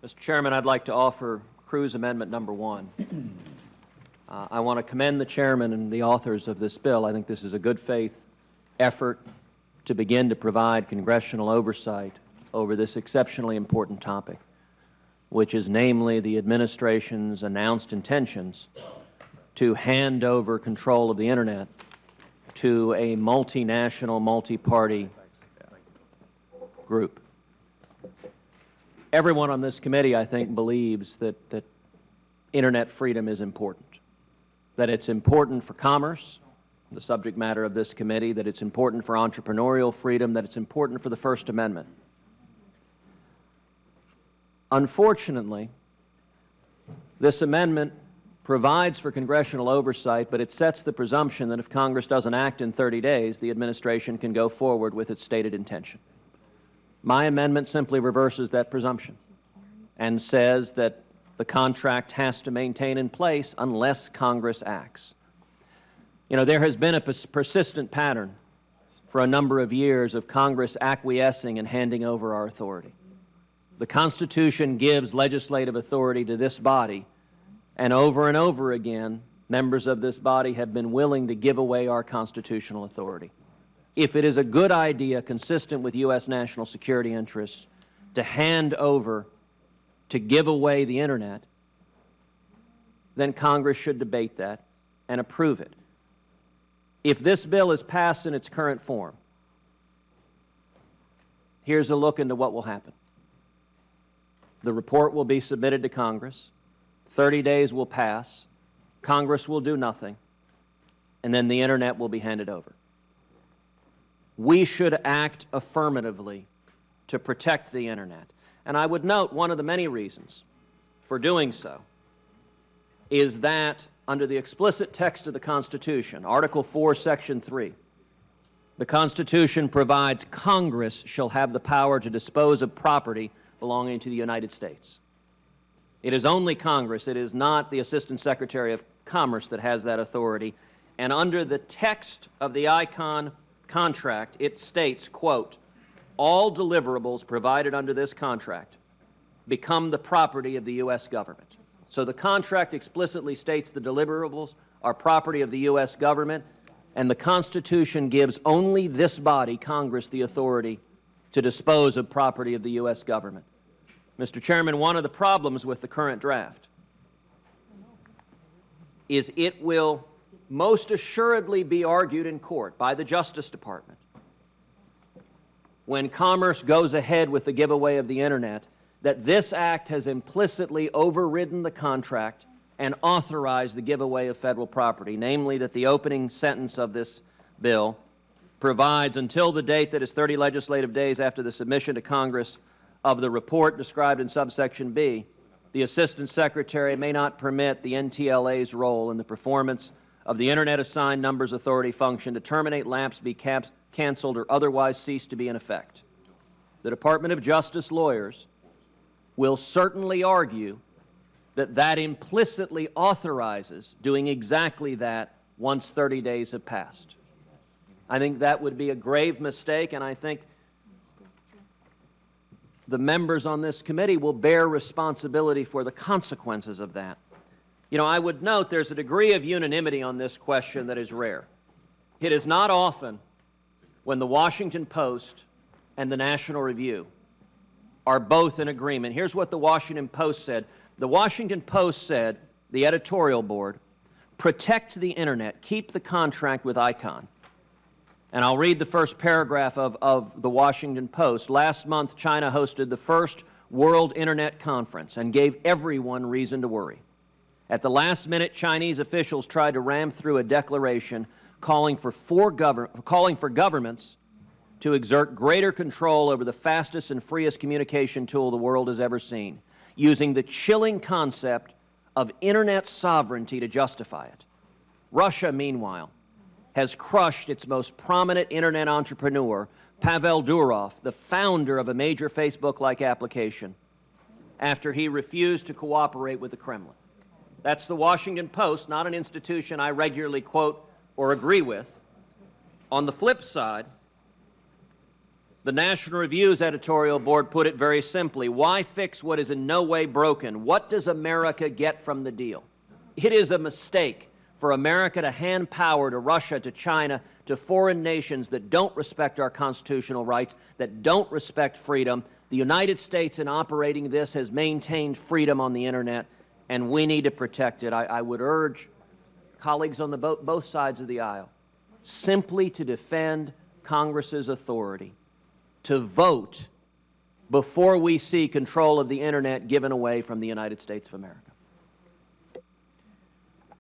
Mr. Chairman, I'd like to offer Cruz Amendment number 1. I want to commend the Chairman and the authors of this bill. I think this is a good faith effort to begin to provide congressional oversight over this exceptionally important topic, which is namely the administration's announced intentions to hand over control of the Internet to a multinational, multi-party group. Everyone on this committee, I think, believes that Internet freedom is important, that it's important for commerce, the subject matter of this committee, that it's important for entrepreneurial freedom, that it's important for the First Amendment. Unfortunately, this amendment provides for congressional oversight, but it sets the presumption that if Congress doesn't act in 30 days, the administration can go forward with its stated intention. My amendment simply reverses that presumption and says that the contract has to maintain in place unless Congress acts. You know, there has been a persistent pattern for a number of years of Congress acquiescing and handing over our authority. The Constitution gives legislative authority to this body, and over again, members of this body have been willing to give away our constitutional authority. If it is a good idea consistent with U.S. national security interests to hand over, to give away the Internet, then Congress should debate that and approve it. If this bill is passed in its current form, here's a look into what will happen. The report will be submitted to Congress. 30 days will pass. Congress will do nothing. And then the Internet will be handed over. We should act affirmatively to protect the Internet. And I would note one of the many reasons for doing so is that under the explicit text of the Constitution, Article 4, Section 3, the Constitution provides Congress shall have the power to dispose of property belonging to the United States. It is only Congress, it is not the Assistant Secretary of Commerce that has that authority. And under the text of the ICANN contract, it states, quote, all deliverables provided under this contract become the property of the U.S. government. So the contract explicitly states the deliverables are property of the U.S. government, and the Constitution gives only this body, Congress, the authority to dispose of property of the U.S. government. Mr. Chairman, one of the problems with the current draft is it will most assuredly be argued in court by the Justice Department when Commerce goes ahead with the giveaway of the Internet that this act has implicitly overridden the contract and authorized the giveaway of federal property, namely that the opening sentence of this bill provides until the date that is 30 legislative days after the submission to Congress of the report described in subsection B, the Assistant Secretary may not permit the NTLA's role in the performance of the Internet Assigned Numbers Authority function to terminate, lapse, be canceled, or otherwise cease to be in effect. The Department of Justice lawyers will certainly argue that that implicitly authorizes doing exactly that once 30 days have passed. I think that would be a grave mistake, and I think the members on this committee will bear responsibility for the consequences of that. You know, I would note there's a degree of unanimity on this question that is rare. It is not often when the Washington Post and the National Review are both in agreement. Here's what the Washington Post said. The Washington Post said, the editorial board, protect the Internet, keep the contract with ICANN. And I'll read the first paragraph of the Washington Post. Last month, China hosted the first World Internet Conference and gave everyone reason to worry. At the last minute, Chinese officials tried to ram through a declaration calling for governments to exert greater control over the fastest and freest communication tool the world has ever seen, using the chilling concept of Internet sovereignty to justify it. Russia, meanwhile, has crushed its most prominent Internet entrepreneur, Pavel Durov, the founder of a major Facebook-like application, after he refused to cooperate with the Kremlin. That's the Washington Post, not an institution I regularly quote or agree with. On the flip side, The National Review's editorial board put it very simply: why fix what is in no way broken? What does America get from the deal? It is a mistake for America to hand power to Russia, to China, to foreign nations that don't respect our constitutional rights, that don't respect freedom. The United States, in operating this, has maintained freedom on the Internet, and we need to protect it. I would urge colleagues on both sides of the aisle simply to defend Congress's authority to vote before we see control of the Internet given away from the United States of America.